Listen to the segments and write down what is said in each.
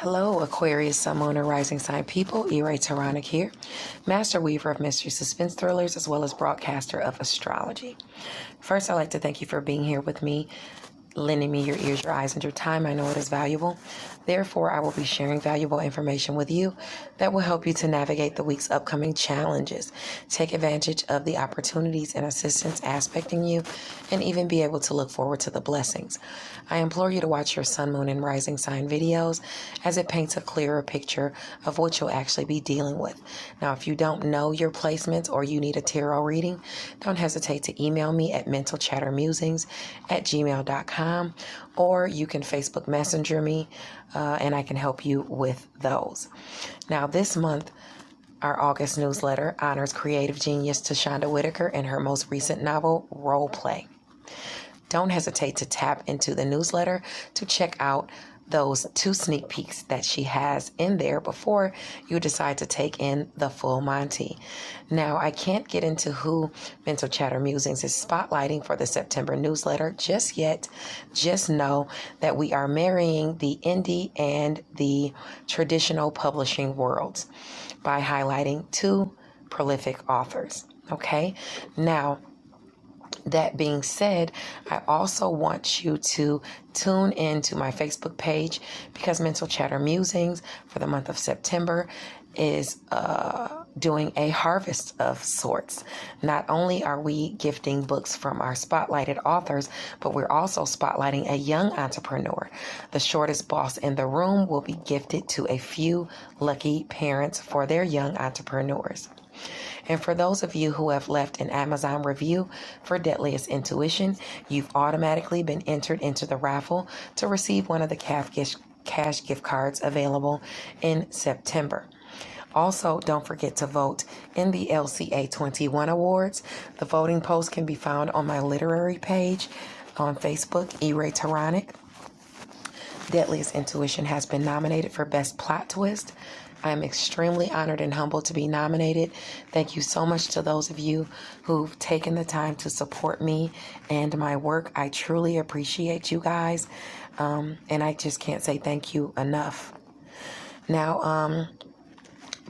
Hello, Aquarius, Sun, Moon, and Rising Sign people. Youarewanted here, Master Weaver of Mystery Suspense Thrillers, as well as broadcaster of Astrology. First, I'd like to thank you for being here with me, lending me your ears, your eyes, and your time. I know it is valuable. Therefore, I will be sharing valuable information with you that will help you to navigate the week's upcoming challenges, take advantage of the opportunities and assistance aspecting you, and even be able to look forward to the blessings. I implore you to watch your Sun, Moon, and Rising Sign videos as it paints a clearer picture of what you'll actually be dealing with. Now, if you don't know your placements or you need a tarot reading, don't hesitate to email me at mentalchattermusings@gmail.com, or you can Facebook Messenger me, and I can help you with those. Now, this month, our August newsletter honors creative genius Tashonda Whitaker and her most recent novel, Role Play. Don't hesitate to tap into the newsletter to check out those 2 sneak peeks that she has in there before you decide to take in the full Monty. Now, I can't get into who Mental Chatter Musings is spotlighting for the September newsletter just yet. Just know that we are marrying the indie and the traditional publishing worlds by highlighting 2 prolific authors. Okay? Now, that being said, I also want you to tune in to my Facebook page, because Mental Chatter Musings for the month of September is doing a harvest of sorts. Not only are we gifting books from our spotlighted authors, but we're also spotlighting a young entrepreneur. The shortest boss in the room will be gifted to a few lucky parents for their young entrepreneurs. And for those of you who have left an Amazon review for Deadliest Intuition, you've automatically been entered into the raffle to receive one of the cash gift cards available in September. Also, don't forget to vote in the LCA 21 Awards. The voting post can be found on my literary page on Facebook, Youarewanted. Deadliest Intuition has been nominated for Best Plot Twist. I am extremely honored and humbled to be nominated. Thank you so much to those of you who've taken the time to support me and my work. I truly appreciate you guys, and I just can't say thank you enough. Now,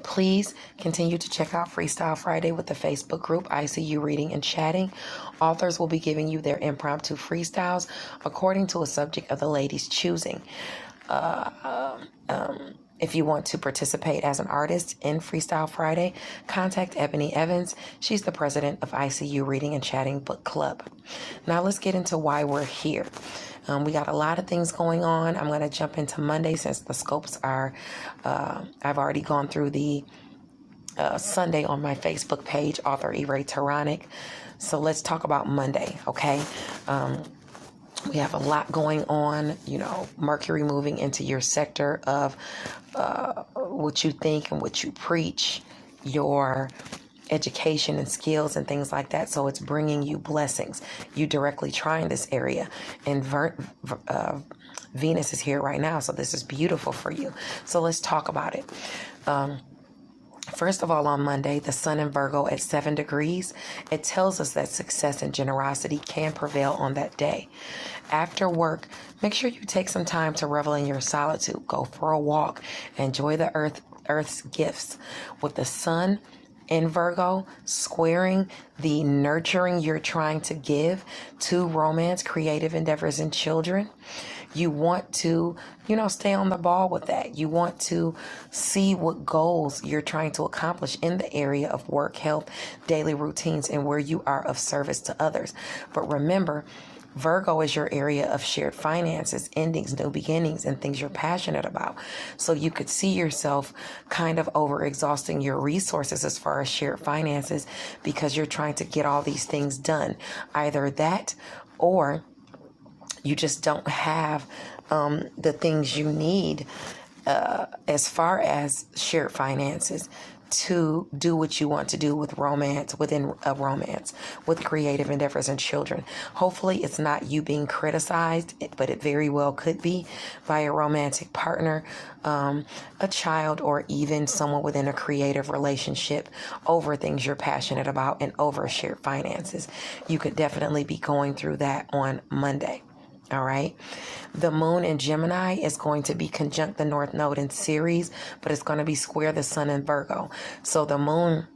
please continue to check out Freestyle Friday with the Facebook group ICU Reading and Chatting. Authors will be giving you their impromptu freestyles according to a subject of the lady's choosing. If you want to participate as an artist in Freestyle Friday, contact Ebony Evans. She's the president of ICU Reading and Chatting Book Club. Now let's get into why we're here. We got a lot of things going on. I'm going to jump into Monday since the scopes are, I've already gone through the Sunday on my Facebook page, author Youarewanted. So let's talk about Monday, okay? We have a lot going on, Mercury moving into your sector of what you think and what you preach, your education and skills and things like that. So it's bringing you blessings. You directly trying this area. And Venus is here right now. So this is beautiful for you. So let's talk about it. First of all, on Monday, the sun in Virgo at 7 degrees, it tells us that success and generosity can prevail on that day. After work, make sure you take some time to revel in your solitude. Go for a walk. Enjoy the Earth's gifts. With the sun in Virgo squaring the nurturing you're trying to give to romance, creative endeavors, and children, you want to, stay on the ball with that. You want to see what goals you're trying to accomplish in the area of work, health, daily routines, and where you are of service to others. But remember, Virgo is your area of shared finances, endings, new beginnings, and things you're passionate about. So you could see yourself kind of overexhausting your resources as far as shared finances because you're trying to get all these things done. Either that, or you just don't have the things you need as far as shared finances to do what you want to do with romance, within a romance, with creative endeavors and children. Hopefully it's not you being criticized, but it very well could be by a romantic partner, a child, or even someone within a creative relationship over things you're passionate about and over shared finances. You could definitely be going through that on Monday. All right. The moon in Gemini is going to be conjunct the North Node in Ceres, but it's going to be square the sun in Virgo. So the moon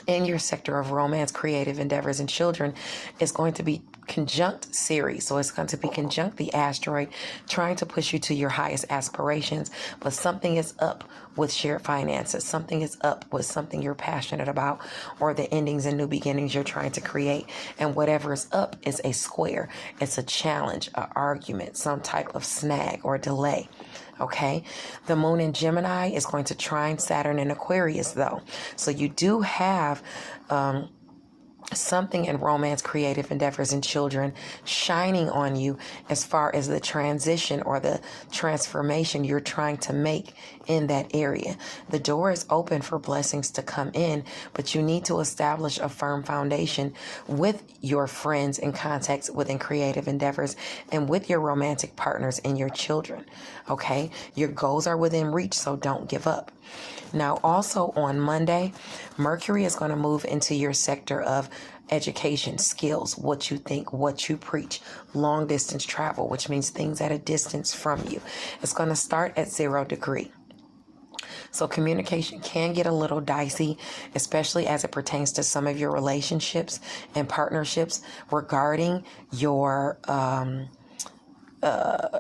in your sector of romance, creative endeavors, and children is going to be conjunct Ceres. So it's going to be conjunct the asteroid, trying to push you to your highest aspirations. But something is up with shared finances. Something is up with something you're passionate about, or the endings and new beginnings you're trying to create. And whatever is up is a square. It's a challenge, an argument, some type of snag or delay. Okay, the moon in Gemini is going to trine Saturn in Aquarius, though. So you do have something in romance, creative endeavors, and children shining on you as far as the transition or the transformation you're trying to make in that area. The door is open for blessings to come in, but you need to establish a firm foundation with your friends and contacts within creative endeavors and with your romantic partners and your children. Okay, your goals are within reach, so don't give up. Now, also on Monday, Mercury is going to move into your sector of education, skills, what you think, what you preach, long distance travel, which means things at a distance from you. It's going to start at 0 degree. So communication can get a little dicey, especially as it pertains to some of your relationships and partnerships regarding your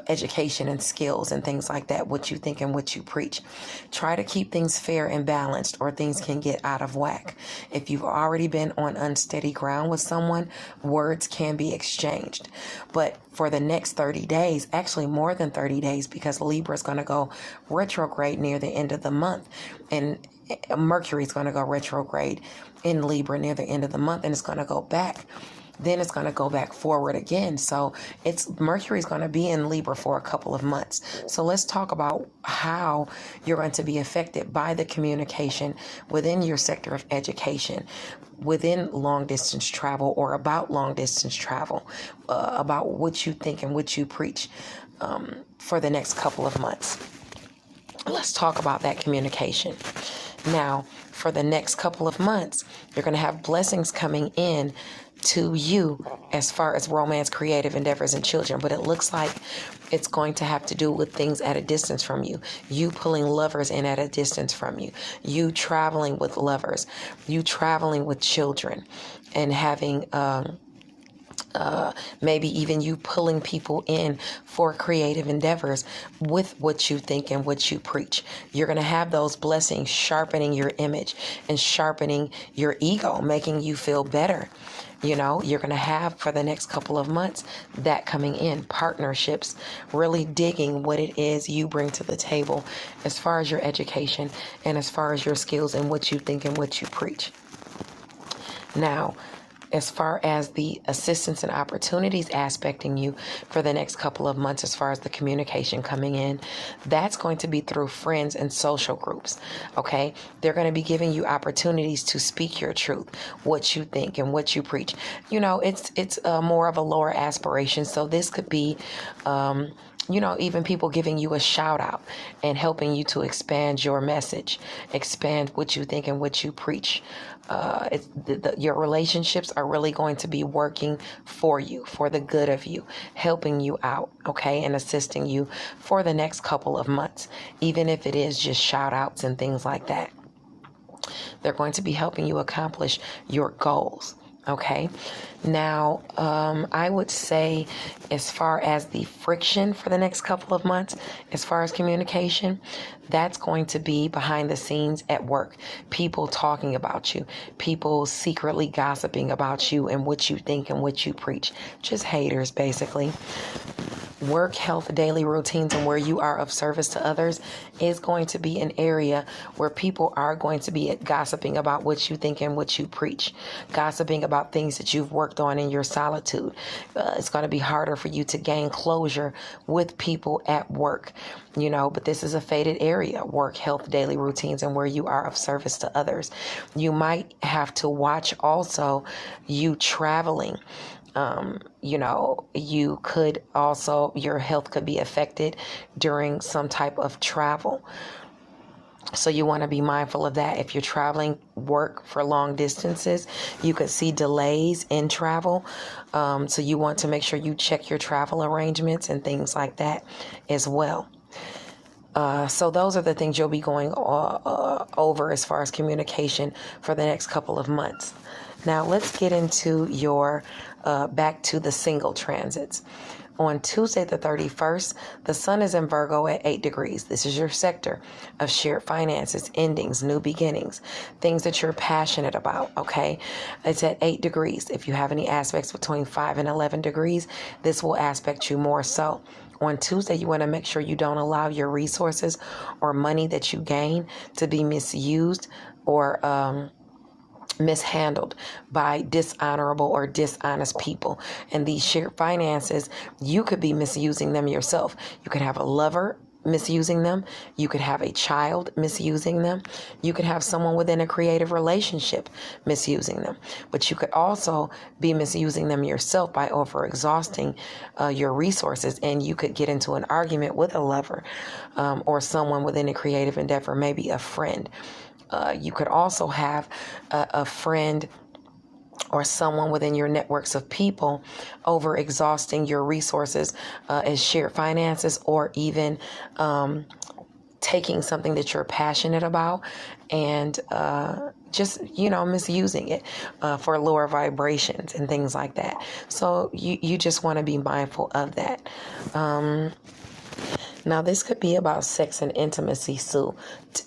education and skills and things like that, what you think and what you preach. Try to keep things fair and balanced, or things can get out of whack. If you've already been on unsteady ground with someone, words can be exchanged. But for the next 30 days, actually more than 30 days, because Libra is going to go retrograde near the end of the month, and Mercury is going to go retrograde in Libra near the end of the month, and it's going to go back. Then it's going to go back forward again. So Mercury is going to be in Libra for a couple of months. So let's talk about how you're going to be affected by the communication within your sector of education, within long distance travel, or about long distance travel, about what you think and what you preach for the next couple of months. Let's talk about that communication. Now, for the next couple of months, you're going to have blessings coming in to you as far as romance, creative endeavors, and children, but it looks like it's going to have to do with things at a distance from you. You pulling lovers in at a distance from you. You traveling with lovers. You traveling with children, and having maybe even you pulling people in for creative endeavors with what you think and what you preach. You're going to have those blessings sharpening your image and sharpening your ego, making you feel better. You know, you're going to have for the next couple of months that coming in. Partnerships, really digging what it is you bring to the table as far as your education and as far as your skills and what you think and what you preach. Now, as far as the assistance and opportunities aspecting you for the next couple of months, as far as the communication coming in, that's going to be through friends and social groups. Okay, they're going to be giving you opportunities to speak your truth, what you think and what you preach. You know, it's more of a lower aspiration. So this could be even people giving you a shout out and helping you to expand your message, expand what you think and what you preach. Your relationships are really going to be working for you, for the good of you, helping you out, okay, and assisting you for the next couple of months, even if it is just shout outs and things like that. They're going to be helping you accomplish your goals. Okay. Now, I would say as far as the friction for the next couple of months, as far as communication, that's going to be behind the scenes at work. People talking about you, people secretly gossiping about you and what you think and what you preach. Just haters, basically. Work, health, daily routines, and where you are of service to others is going to be an area where people are going to be gossiping about what you think and what you preach, gossiping about things that you've worked on in your solitude. It's going to be harder for you to gain closure with people at work, but this is a faded area: work, health, daily routines, and where you are of service to others. You might have to watch also you traveling. You could also, your health could be affected during some type of travel. So you want to be mindful of that. If you're traveling work for long distances, you could see delays in travel. So you want to make sure you check your travel arrangements and things like that as well. So those are the things you'll be going over as far as communication for the next couple of months. Now let's get into your back to the single transits. On Tuesday the 31st, the sun is in Virgo at 8 degrees. This is your sector of shared finances, endings, new beginnings, things that you're passionate about, okay? It's at 8 degrees. If you have any aspects between 5 and 11 degrees, this will aspect you more so. On Tuesday, you want to make sure you don't allow your resources or money that you gain to be misused or mishandled by dishonorable or dishonest people. And these shared finances, you could be misusing them yourself. You could have a lover misusing them. You could have a child misusing them. You could have someone within a creative relationship misusing them. But you could also be misusing them yourself by overexhausting your resources. And you could get into an argument with a lover or someone within a creative endeavor, maybe a friend. You could also have a friend or someone within your networks of people over exhausting your resources as shared finances, or even taking something that you're passionate about and just, misusing it for lower vibrations and things like that. So you just want to be mindful of that. Now, this could be about sex and intimacy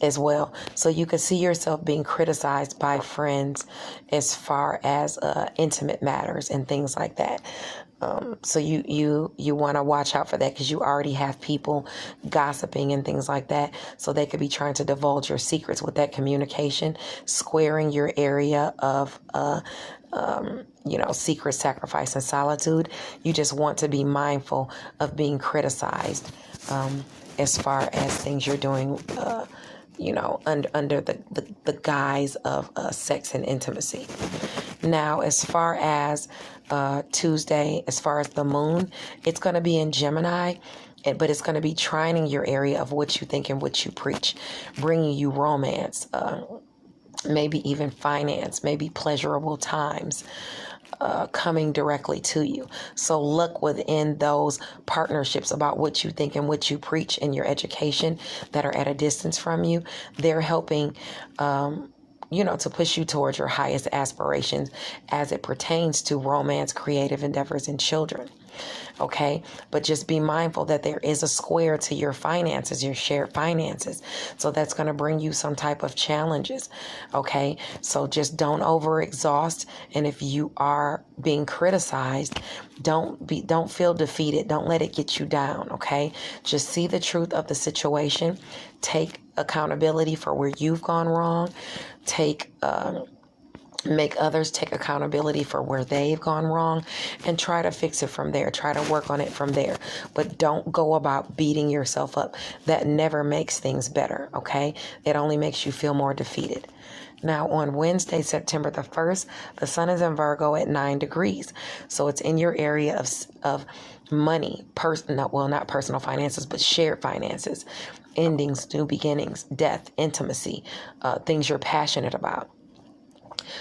as well. So you could see yourself being criticized by friends as far as intimate matters and things like that. So you want to watch out for that, because you already have people gossiping and things like that. So they could be trying to divulge your secrets with that communication, squaring your area of secret, sacrifice, and solitude. You just want to be mindful of being criticized as far as things you're doing, under the guise of sex and intimacy. Now, as far as Tuesday, as far as the moon, it's going to be in Gemini, but it's going to be trining your area of what you think and what you preach, bringing you romance, maybe even finance, maybe pleasurable times coming directly to you. So look within those partnerships about what you think and what you preach in your education that are at a distance from you. They're helping to push you towards your highest aspirations as it pertains to romance, creative endeavors, and children. Okay, but just be mindful that there is a square to your finances, your shared finances. So that's going to bring you some type of challenges. Okay, so just don't overexhaust. And if you are being criticized, don't feel defeated. Don't let it get you down. Okay, just see the truth of the situation. Take accountability for where you've gone wrong. Make others take accountability for where they've gone wrong, and try to fix it from there. Try to work on it from there. But don't go about beating yourself up. That never makes things better, okay? It only makes you feel more defeated. Now, on Wednesday, September the 1st, the sun is in Virgo at 9 degrees. So it's in your area of money, not personal finances, but shared finances, endings, new beginnings, death, intimacy, things you're passionate about.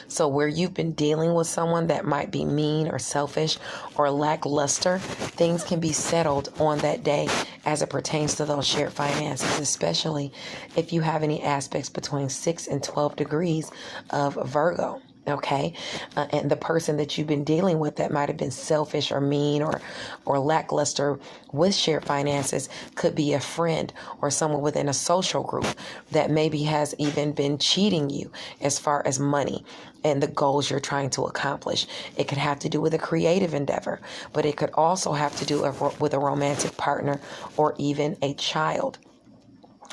So where you've been dealing with someone that might be mean or selfish or lackluster, things can be settled on that day as it pertains to those shared finances, especially if you have any aspects between 6 and 12 degrees of Virgo. Okay, and the person that you've been dealing with that might have been selfish or mean or lackluster with shared finances could be a friend or someone within a social group that maybe has even been cheating you as far as money and the goals you're trying to accomplish. It could have to do with a creative endeavor, but it could also have to do with a romantic partner or even a child.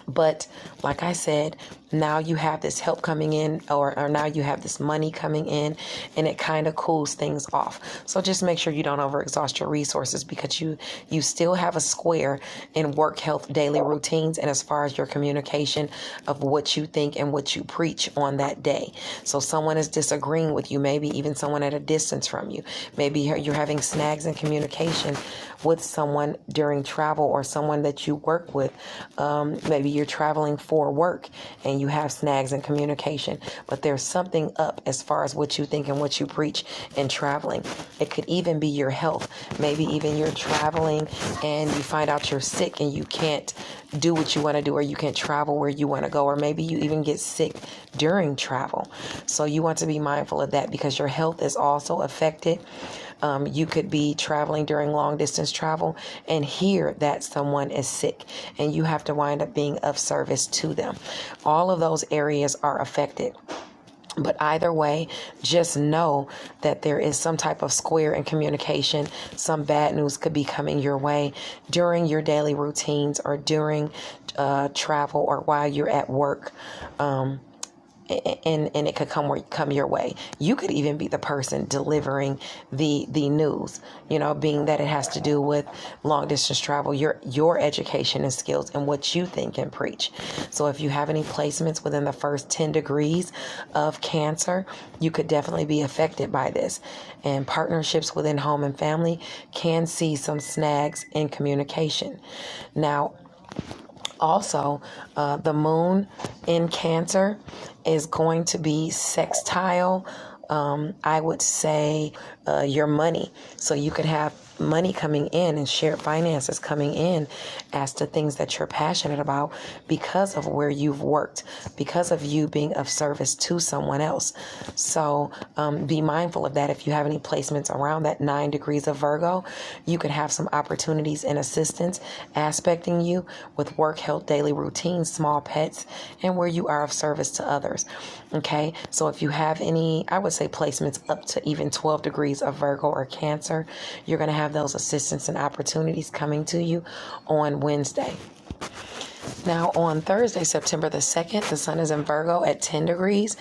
But like I said, now you have this help coming in, or now you have this money coming in, and it kind of cools things off. So just make sure you don't overexhaust your resources, because you still have a square in work, health, daily routines, and as far as your communication of what you think and what you preach on that day. So someone is disagreeing with you, maybe even someone at a distance from you. Maybe you're having snags in communication with someone during travel, or someone that you work with. Maybe you're traveling for work and you have snags in communication, but there's something up as far as what you think and what you preach in traveling. It could even be your health. Maybe even you're traveling and you find out you're sick and you can't do what you want to do, or you can't travel where you want to go, or maybe you even get sick during travel. So you want to be mindful of that because your health is also affected. You could be traveling during long distance travel and hear that someone is sick and you have to wind up being of service to them. All of those areas are affected. But either way, just know that there is some type of square in communication. Some bad news could be coming your way during your daily routines or during travel or while you're at work. And it could come your way. You could even be the person delivering the news, being that it has to do with long distance travel, your education and skills and what you think and preach. So if you have any placements within the first 10 degrees of Cancer, you could definitely be affected by this. And partnerships within home and family can see some snags in communication. Now, also, the moon in Cancer is going to be sextile, I would say, your money. So you could have money coming in and shared finances coming in as to things that you're passionate about because of where you've worked, because of you being of service to someone else. So be mindful of that. If you have any placements around that 9 degrees of Virgo, you could have some opportunities and assistance aspecting you with work, health, daily routines, small pets, and where you are of service to others. Okay, so if you have any, I would say placements up to even 12 degrees of Virgo or Cancer, you're going to have those assistance and opportunities coming to you on Wednesday. Now on Thursday, September the 2nd, the sun is in Virgo at 10 degrees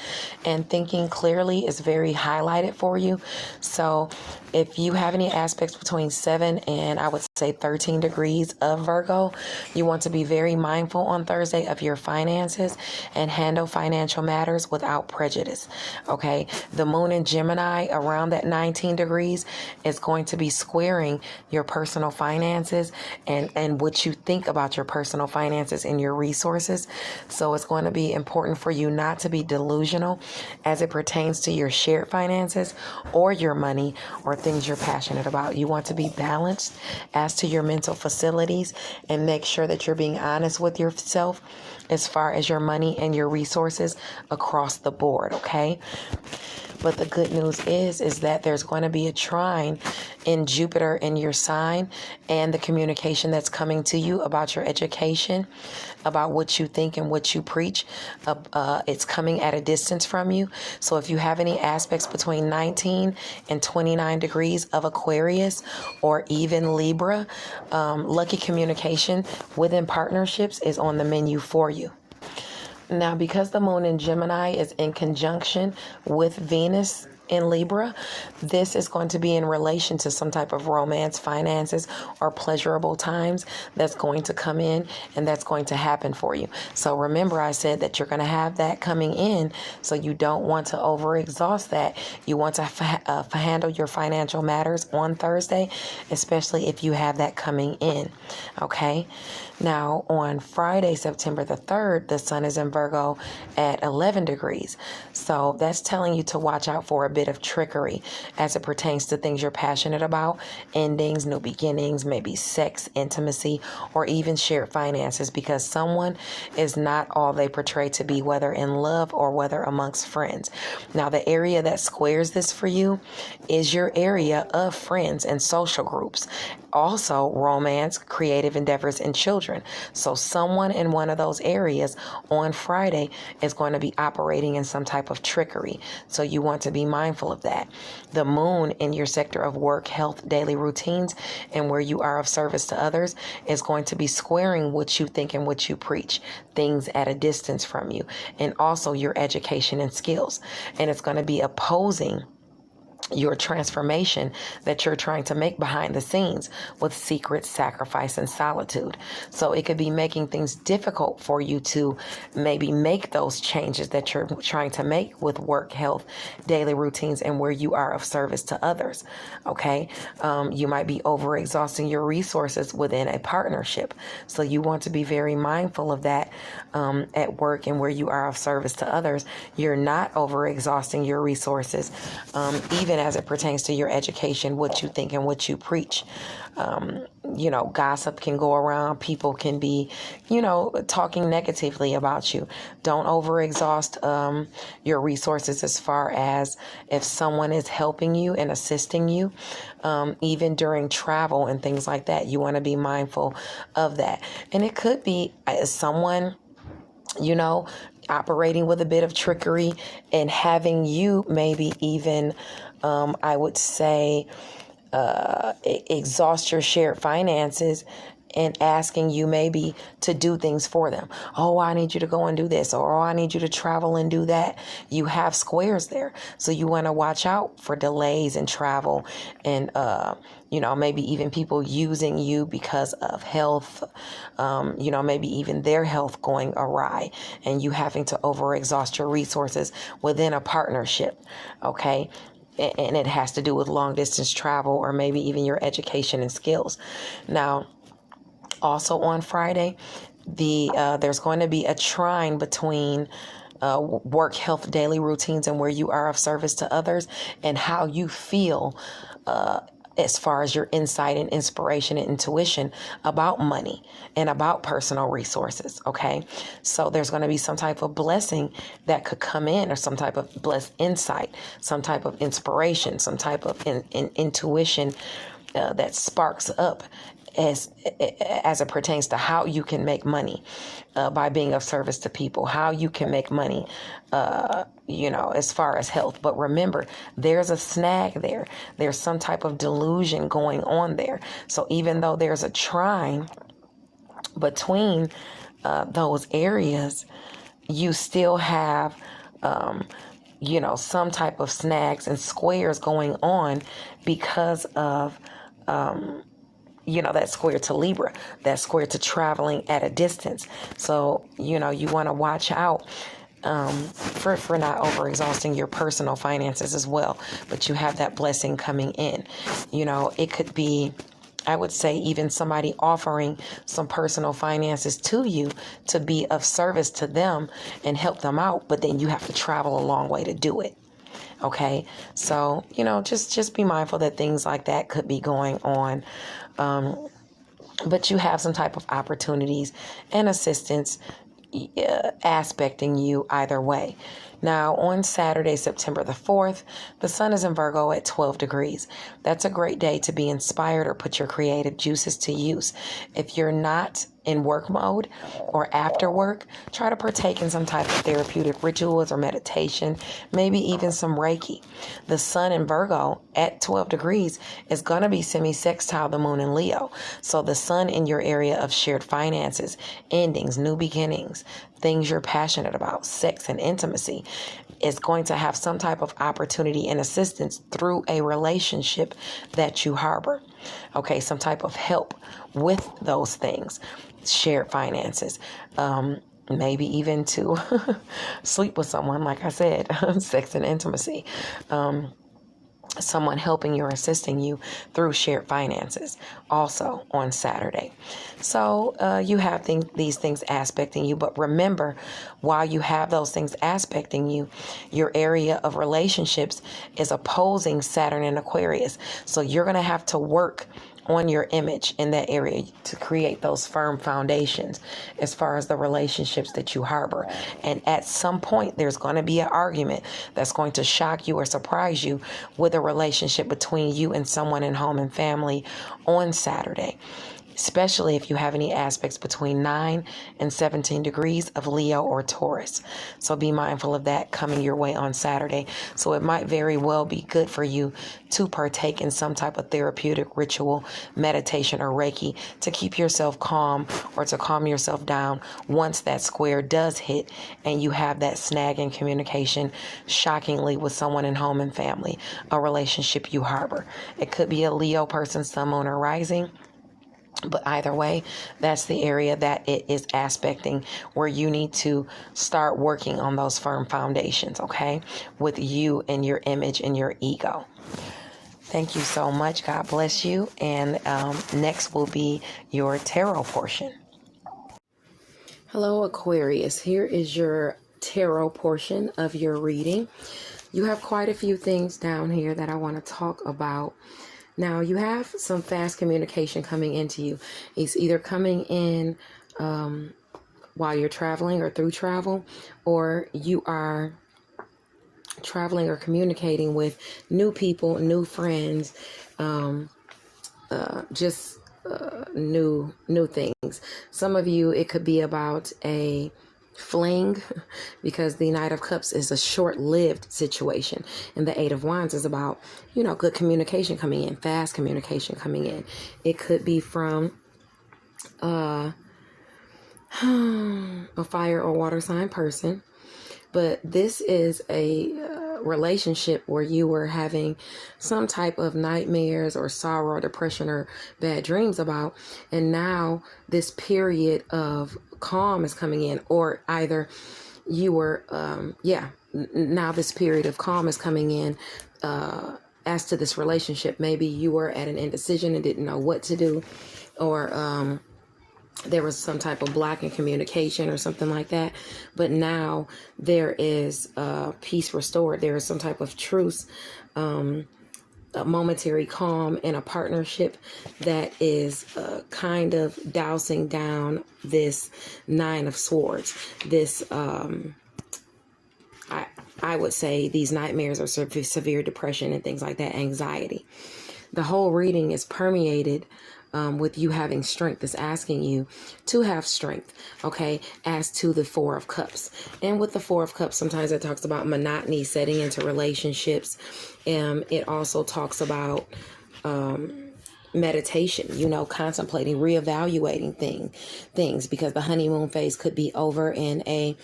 and thinking clearly is very highlighted for you. So if you have any aspects between 7 and I would say 13 degrees of Virgo, you want to be very mindful on Thursday of your finances and handle financial matters without prejudice. Okay, the moon in Gemini around that 19 degrees is going to be squaring your personal finances and what you think about your personal finances and your resources. So it's going to be important for you not to be delusional as it pertains to your shared finances or your money or things you're passionate about. You want to be balanced as to your mental facilities and make sure that you're being honest with yourself as far as your money and your resources across the board, okay? But the good news is that there's going to be a trine in Jupiter in your sign, and the communication that's coming to you about your education, about what you think and what you preach, it's coming at a distance from you. So if you have any aspects between 19 and 29 degrees of Aquarius or even Libra, lucky communication within partnerships is on the menu for you. Now, because the moon in Gemini is in conjunction with Venus in Libra, this is going to be in relation to some type of romance, finances, or pleasurable times that's going to come in and that's going to happen for you. So remember, I said that you're going to have that coming in, so you don't want to overexhaust that. You want to handle your financial matters on Thursday, especially if you have that coming in, okay? Now, on Friday, September the 3rd, the sun is in Virgo at 11 degrees. So that's telling you to watch out for a bit of trickery as it pertains to things you're passionate about, endings, new beginnings, maybe sex, intimacy, or even shared finances, because someone is not all they portray to be, whether in love or whether amongst friends. Now, the area that squares this for you is your area of friends and social groups. Also, romance, creative endeavors, and children. So someone in one of those areas on Friday is going to be operating in some type of trickery. So you want to be mindful of that. The moon in your sector of work, health, daily routines, and where you are of service to others is going to be squaring what you think and what you preach, things at a distance from you, and also your education and skills. And it's going to be opposing your transformation that you're trying to make behind the scenes with secret sacrifice and solitude. So it could be making things difficult for you to maybe make those changes that you're trying to make with work, health, daily routines, and where you are of service to others. Okay. You might be overexhausting your resources within a partnership. So you want to be very mindful of that at work and where you are of service to others. You're not overexhausting your resources, even as it pertains to your education, what you think and what you preach. Gossip can go around. People can be, talking negatively about you. Don't overexhaust your resources as far as if someone is helping you and assisting you, even during travel and things like that. You want to be mindful of that. And it could be someone, operating with a bit of trickery and having you maybe even, I would say, exhaust your shared finances and asking you maybe to do things for them. Oh, I need you to go and do this, or oh, I need you to travel and do that. You have squares there. So you want to watch out for delays in travel and, maybe even people using you because of health, maybe even their health going awry and you having to overexhaust your resources within a partnership. Okay. And it has to do with long distance travel or maybe even your education and skills. Now, also on Friday, there's going to be a trine between work, health, daily routines, and where you are of service to others, and how you feel as far as your insight and inspiration and intuition about money and about personal resources. Okay, so there's going to be some type of blessing that could come in, or some type of blessed insight, some type of inspiration, some type of intuition that sparks up as it pertains to how you can make money by being of service to people, how you can make money, as far as health. But remember, there's a snag there. There's some type of delusion going on there. So even though there's a trine between those areas, you still have, some type of snags and squares going on because of, that square to Libra, that square to traveling at a distance. So, you want to watch out for not overexhausting your personal finances as well. But you have that blessing coming in. It could be, I would say, even somebody offering some personal finances to you to be of service to them and help them out. But then you have to travel a long way to do it. Okay, so, just be mindful that things like that could be going on. But you have some type of opportunities and assistance aspecting you either way. Now, on Saturday, September the 4th, the sun is in Virgo at 12 degrees. That's a great day to be inspired or put your creative juices to use. If you're not in work mode or after work, try to partake in some type of therapeutic rituals or meditation, maybe even some Reiki. The sun in Virgo at 12 degrees is going to be semi-sextile the moon in Leo. So the sun in your area of shared finances, endings, new beginnings, things you're passionate about, sex and intimacy, is going to have some type of opportunity and assistance through a relationship that you harbor. Okay, some type of help with those things, shared finances, maybe even to sleep with someone, like I said, sex and intimacy. Someone helping you or assisting you through shared finances also on Saturday. So you have these things aspecting you, but remember, while you have those things aspecting you, your area of relationships is opposing Saturn in Aquarius. So you're going to have to work on your image in that area to create those firm foundations as far as the relationships that you harbor. And at some point, there's going to be an argument that's going to shock you or surprise you with a relationship between you and someone in home and family on Saturday. especially if you have any aspects between 9 and 17 degrees of Leo or Taurus. So be mindful of that coming your way on Saturday. So it might very well be good for you to partake in some type of therapeutic ritual, meditation, or Reiki to keep yourself calm or to calm yourself down once that square does hit and you have that snag in communication, shockingly, with someone in home and family, a relationship you harbor. It could be a Leo person, sun, moon, or rising. But either way, that's the area that it is aspecting where you need to start working on those firm foundations, okay? With you and your image and your ego. Thank you so much. God bless you. And next will be your tarot portion. Hello, Aquarius. Here is your tarot portion of your reading. You have quite a few things down here that I want to talk about. Now, you have some fast communication coming into you. It's either coming in while you're traveling or through travel, or you are traveling or communicating with new people, new friends, new things. Some of you, it could be about a fling, because the Knight of Cups is a short-lived situation, and the Eight of Wands is about, good communication coming in, fast communication coming in. It could be from a fire or water sign person, but this is a relationship where you were having some type of nightmares or sorrow or depression or bad dreams about, and now this period of calm is coming in, or either you were now this period of calm is coming in as to this relationship. Maybe you were at an indecision and didn't know what to do, or there was some type of block in communication or something like that. But now there is peace restored. There is some type of truce, a momentary calm in a partnership that is kind of dousing down this Nine of Swords. This, I would say these nightmares are severe depression and things like that, anxiety. The whole reading is permeated with you having strength. It's asking you to have strength, okay, as to the Four of Cups. And with the Four of Cups, sometimes it talks about monotony, setting into relationships. It also talks about meditation, contemplating, reevaluating things, because the honeymoon phase could be over in a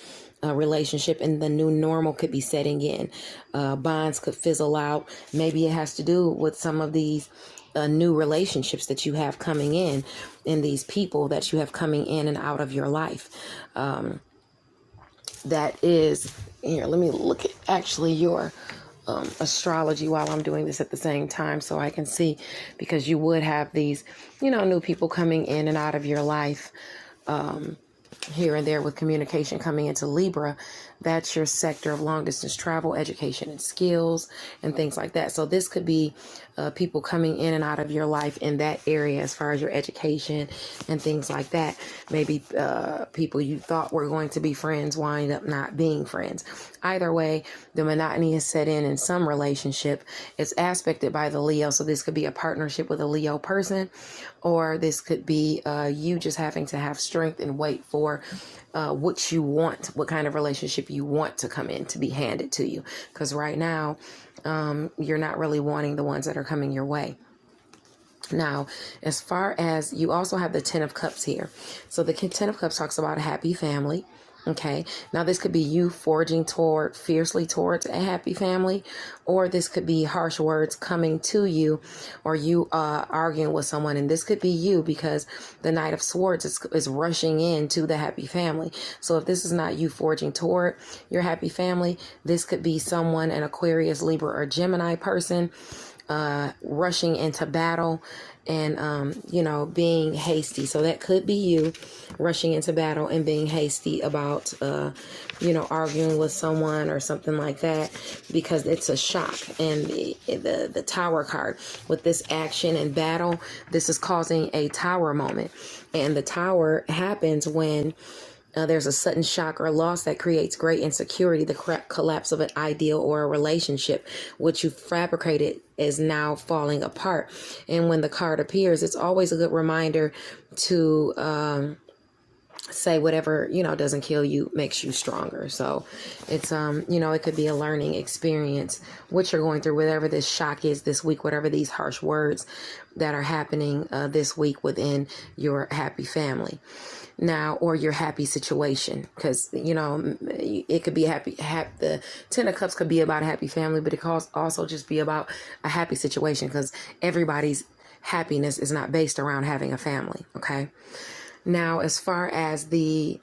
relationship and the new normal could be setting in. Bonds could fizzle out. Maybe it has to do with some of these new relationships that you have coming in, and these people that you have coming in and out of your life. That is, here, let me look at actually your astrology while I'm doing this at the same time so I can see, because you would have these, new people coming in and out of your life here and there, with communication coming into Libra. That's your sector of long distance travel, education and skills and things like that. So this could be people coming in and out of your life in that area as far as your education and things like that. Maybe people you thought were going to be friends wind up not being friends. Either way, the monotony is set in some relationship. It's aspected by the Leo. So this could be a partnership with a Leo person, or this could be you just having to have strength and wait for what you want, what kind of relationship you want to come in to be handed to you. Because right now, you're not really wanting the ones that are coming your way. Now, as far as, you also have the Ten of Cups here. So the Ten of Cups talks about a happy family. Okay. Now this could be you forging fiercely towards a happy family, or this could be harsh words coming to you, or you arguing with someone. And this could be you, because the Knight of Swords is rushing into the happy family. So if this is not you forging toward your happy family, this could be someone, an Aquarius, Libra, or Gemini person, rushing into battle and, being hasty. So that could be you rushing into battle and being hasty about, arguing with someone or something like that, because it's a shock. And the Tower card with this action and battle, this is causing a Tower moment. And the Tower happens when There's a sudden shock or loss that creates great insecurity. The collapse of an ideal or a relationship, which you fabricated, is now falling apart. And when the card appears, it's always a good reminder to say whatever, doesn't kill you makes you stronger. So it's, it could be a learning experience, what you're going through, whatever this shock is this week, whatever these harsh words that are happening this week within your happy family now, or your happy situation. Because, it could be the 10 of Cups could be about a happy family, but it could also just be about a happy situation, because everybody's happiness is not based around having a family. Okay. Now, as far as the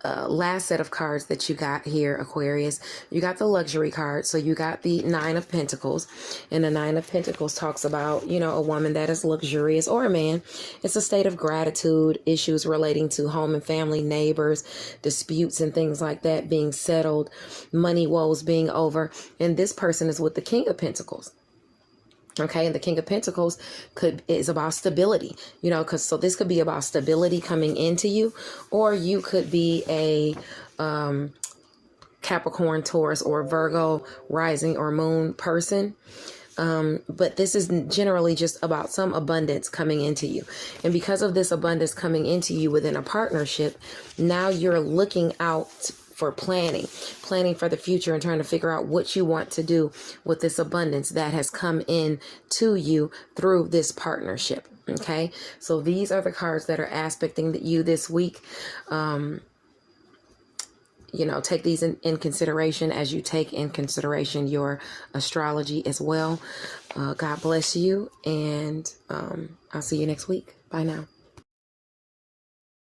last set of cards that you got here, Aquarius, you got the luxury card. So you got the Nine of Pentacles, and the Nine of Pentacles talks about, a woman that is luxurious, or a man. It's a state of gratitude, issues relating to home and family, neighbors, disputes and things like that being settled, money woes being over. And this person is with the King of Pentacles. Okay, and the King of Pentacles is about stability, so this could be about stability coming into you, or you could be a Capricorn, Taurus, or Virgo rising or moon person. But this is generally just about some abundance coming into you. And because of this abundance coming into you within a partnership, now you're looking out for planning for the future, and trying to figure out what you want to do with this abundance that has come in to you through this partnership. Okay, so these are the cards that are aspecting you this week. Take these in consideration as you take in consideration your astrology as well. God bless you, and I'll see you next week. Bye now.